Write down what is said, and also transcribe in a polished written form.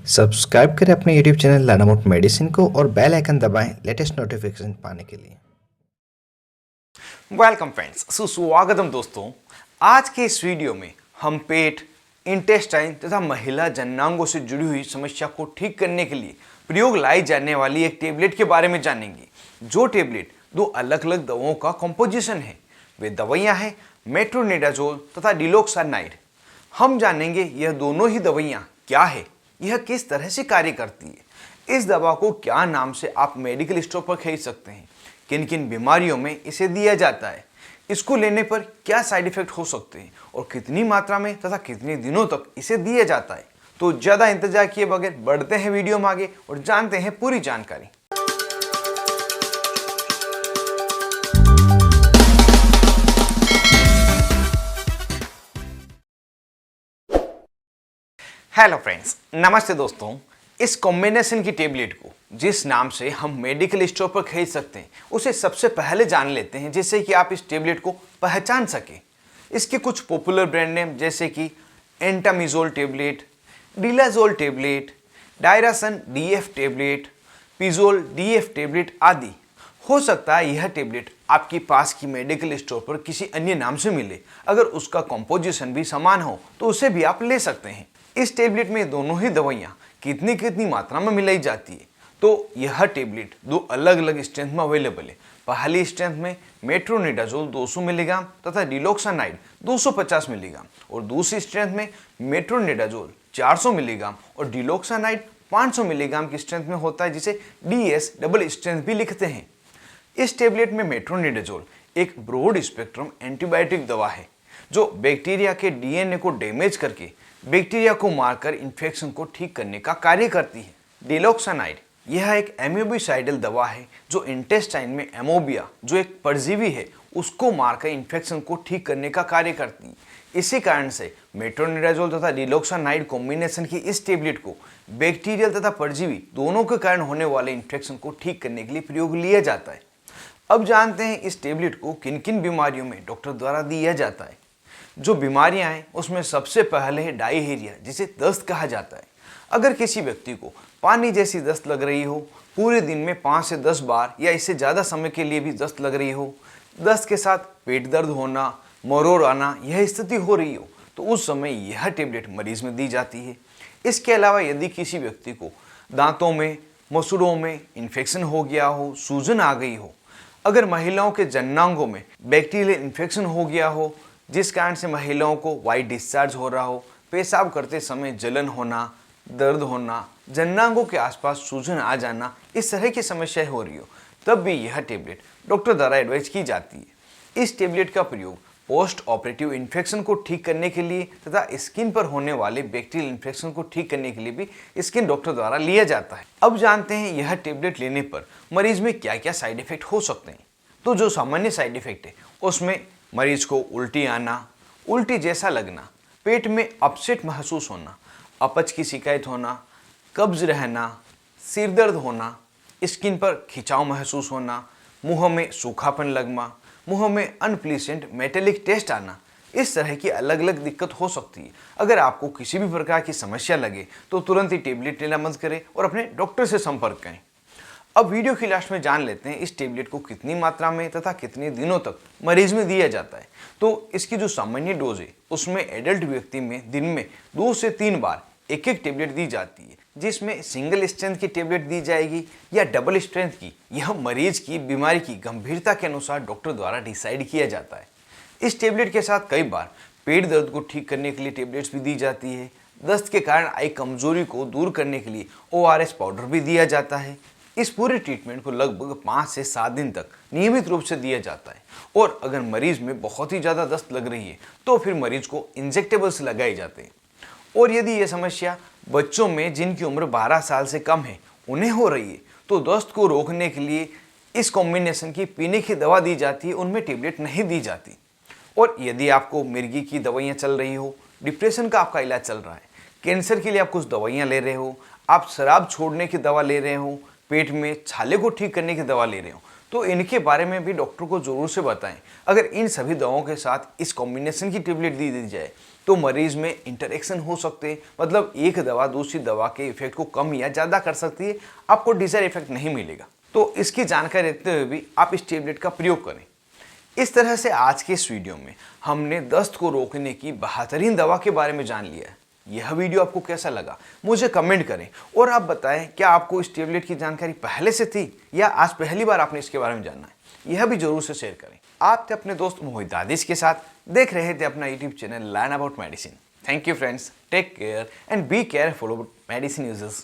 Subscribe करें अपने YouTube channel लानामोट medicine को और बेल आइकन दबाएं लेटेस्ट नोटिफिकेशन पाने के लिए। वेलकम फ्रेंड्स, सुस्वागतम दोस्तों। आज के इस वीडियो में हम पेट, इंटेस्टाइन तथा महिला जननांगों से जुड़ी हुई समस्या को ठीक करने के लिए प्रयोग लाई जाने वाली एक टेबलेट के बारे में जानेंगे। जो टेबलेट दो अलग अलग दवाओं का कंपोजिशन है। वे दवाइयां हैं मेट्रोनिडाजोल तथा डिलोक्सानाइड। हम जानेंगे यह दोनों ही दवाइयां क्या है, यह किस तरह से कार्य करती है, इस दवा को क्या नाम से आप मेडिकल स्टोर पर खरीद सकते हैं, किन किन बीमारियों में इसे दिया जाता है, इसको लेने पर क्या साइड इफेक्ट हो सकते हैं और कितनी मात्रा में तथा कितने दिनों तक इसे दिया जाता है। तो ज़्यादा इंतजार किए बगैर बढ़ते हैं वीडियो में आगे और जानते हैं पूरी जानकारी। हेलो फ्रेंड्स, नमस्ते दोस्तों। इस कॉम्बिनेशन की टेबलेट को जिस नाम से हम मेडिकल स्टोर पर खरीद सकते हैं उसे सबसे पहले जान लेते हैं, जिससे कि आप इस टेबलेट को पहचान सकें। इसके कुछ पॉपुलर ब्रांड नेम जैसे कि एंटामिजोल टेबलेट, डिलाजोल टेबलेट, डायरासन डीएफ टेबलेट, पिजोल डीएफ टेबलेट आदि। हो सकता है यह टेबलेट आपके पास की मेडिकल स्टोर पर किसी अन्य नाम से मिले। अगर उसका कंपोजिशन भी समान हो तो उसे भी आप ले सकते हैं। इस टेबलेट में दोनों ही दवाइयाँ कितनी कितनी मात्रा में मिलाई जाती है, तो यह टेबलेट दो अलग अलग स्ट्रेंथ में अवेलेबल है। पहली स्ट्रेंथ में मेट्रोनिडाजोल 200 मिलीग्राम तथा डिलोक्सानाइड 250 मिलीग्राम और दूसरी स्ट्रेंथ में मेट्रोनिडाजोल 400 मिलीग्राम और डिलोक्सानाइड 500 मिलीग्राम की स्ट्रेंथ में होता है, जिसे डीएस डबल स्ट्रेंथ भी लिखते हैं। इस टेबलेट में मेट्रोनिडाजोल एक ब्रॉड स्पेक्ट्रम एंटीबायोटिक दवा है जो बैक्टीरिया के डीएनए को डैमेज करके बैक्टीरिया को मारकर इन्फेक्शन को ठीक करने का कार्य करती है। डिलोक्सानाइड यह एक एमोबिसाइडल दवा है जो इंटेस्टाइन में एमोबिया जो एक परजीवी है उसको मारकर इन्फेक्शन को ठीक करने का कार्य करती है। इसी कारण से मेट्रोनिडाजोल तथा डिलोक्सानाइड कॉम्बिनेशन की इस टेबलेट को बैक्टीरियल तथा परजीवी दोनों के कारण होने वाले इन्फेक्शन को ठीक करने के लिए प्रयोग लिया जाता है। अब जानते हैं इस टेबलेट को किन किन बीमारियों में डॉक्टर द्वारा दिया जाता है। जो बीमारियां हैं उसमें सबसे पहले है डायरिया, जिसे दस्त कहा जाता है। अगर किसी व्यक्ति को पानी जैसी दस्त लग रही हो, पूरे दिन में 5 से 10 बार या इससे ज़्यादा समय के लिए भी दस्त लग रही हो, दस्त के साथ पेट दर्द होना, मरोड़ आना, यह स्थिति हो रही हो, तो उस समय यह टेबलेट मरीज में दी जाती है। इसके अलावा यदि किसी व्यक्ति को दांतों में, मसूड़ों में इन्फेक्शन हो गया हो, सूजन आ गई हो, अगर महिलाओं के जननांगों में बैक्टीरियल इन्फेक्शन हो गया हो जिस कारण से महिलाओं को वाइट डिस्चार्ज हो रहा हो, पेशाब करते समय जलन होना, दर्द होना, जननांगों के आसपास सूजन आ जाना, इस तरह की समस्याएं हो रही हो, तब भी यह टेबलेट डॉक्टर द्वारा एडवाइज की जाती है। इस टेबलेट का प्रयोग पोस्ट ऑपरेटिव इन्फेक्शन को ठीक करने के लिए तथा स्किन पर होने वाले बैक्टीरियल इन्फेक्शन को ठीक करने के लिए भी स्किन डॉक्टर द्वारा लिया जाता है। अब जानते हैं यह टेबलेट लेने पर मरीज में क्या क्या साइड इफेक्ट हो सकते हैं। तो जो सामान्य साइड इफेक्ट है उसमें मरीज को उल्टी आना, उल्टी जैसा लगना, पेट में अपसेट महसूस होना, अपच की शिकायत होना, कब्ज रहना, सिर दर्द होना, स्किन पर खिंचाव महसूस होना, मुंह में सूखापन लगना, मुंह में अनप्लीसेंट मेटेलिक टेस्ट आना, इस तरह की अलग अलग दिक्कत हो सकती है। अगर आपको किसी भी प्रकार की समस्या लगे तो तुरंत ही टेबलेट लेना मत करें और अपने डॉक्टर से संपर्क करें। अब वीडियो की लास्ट में जान लेते हैं इस टेबलेट को कितनी मात्रा में तथा कितने दिनों तक मरीज में दिया जाता है। तो इसकी जो सामान्य डोज है उसमें एडल्ट व्यक्ति में दिन में 2 से 3 बार एक एक टेबलेट दी जाती है, जिसमें सिंगल स्ट्रेंथ की टेबलेट दी जाएगी या डबल स्ट्रेंथ की, यह मरीज की बीमारी की गंभीरता के अनुसार डॉक्टर द्वारा डिसाइड किया जाता है। इस टेबलेट के साथ कई बार पेट दर्द को ठीक करने के लिए टेबलेट्स भी दी जाती है। दस्त के कारण आई कमजोरी को दूर करने के लिए ORS पाउडर भी दिया जाता है। इस पूरे ट्रीटमेंट को लगभग 5 से 7 दिन तक नियमित रूप से दिया जाता है और अगर मरीज में बहुत ही ज़्यादा दस्त लग रही है तो फिर मरीज को इंजेक्टेबल्स लगाए जाते हैं। और यदि यह समस्या बच्चों में जिनकी उम्र 12 साल से कम है उन्हें हो रही है तो दस्त को रोकने के लिए इस कॉम्बिनेशन की पीने की दवा दी जाती है, उनमें टेबलेट नहीं दी जाती। और यदि आपको मिर्गी की दवाइयाँ चल रही हो, डिप्रेशन का आपका इलाज चल रहा है, कैंसर के लिए आप कुछ दवाइयाँ ले रहे हो, आप शराब छोड़ने की दवा ले रहे हो, पेट में छाले को ठीक करने की दवा ले रहे हो, तो इनके बारे में भी डॉक्टर को जरूर से बताएं। अगर इन सभी दवाओं के साथ इस कॉम्बिनेशन की टेबलेट दी जाए तो मरीज में इंटरेक्शन हो सकते हैं, मतलब एक दवा दूसरी दवा के इफेक्ट को कम या ज़्यादा कर सकती है, आपको डिजायर इफेक्ट नहीं मिलेगा। तो इसकी जानकारी रखते हुए भी आप इस टेबलेट का प्रयोग करें। इस तरह से आज के इस वीडियो में हमने दस्त को रोकने की बेहतरीन दवा के बारे में जान लिया है। यह वीडियो आपको कैसा लगा मुझे कमेंट करें और आप बताएं क्या आपको इस टेबलेट की जानकारी पहले से थी या आज पहली बार आपने इसके बारे में जानना है। यह भी जरूर से शेयर करें। आप थे अपने दोस्त मोहित आदिश के साथ, देख रहे थे अपना YouTube channel learn about medicine. Thank you friends, take care and be careful about medicine users.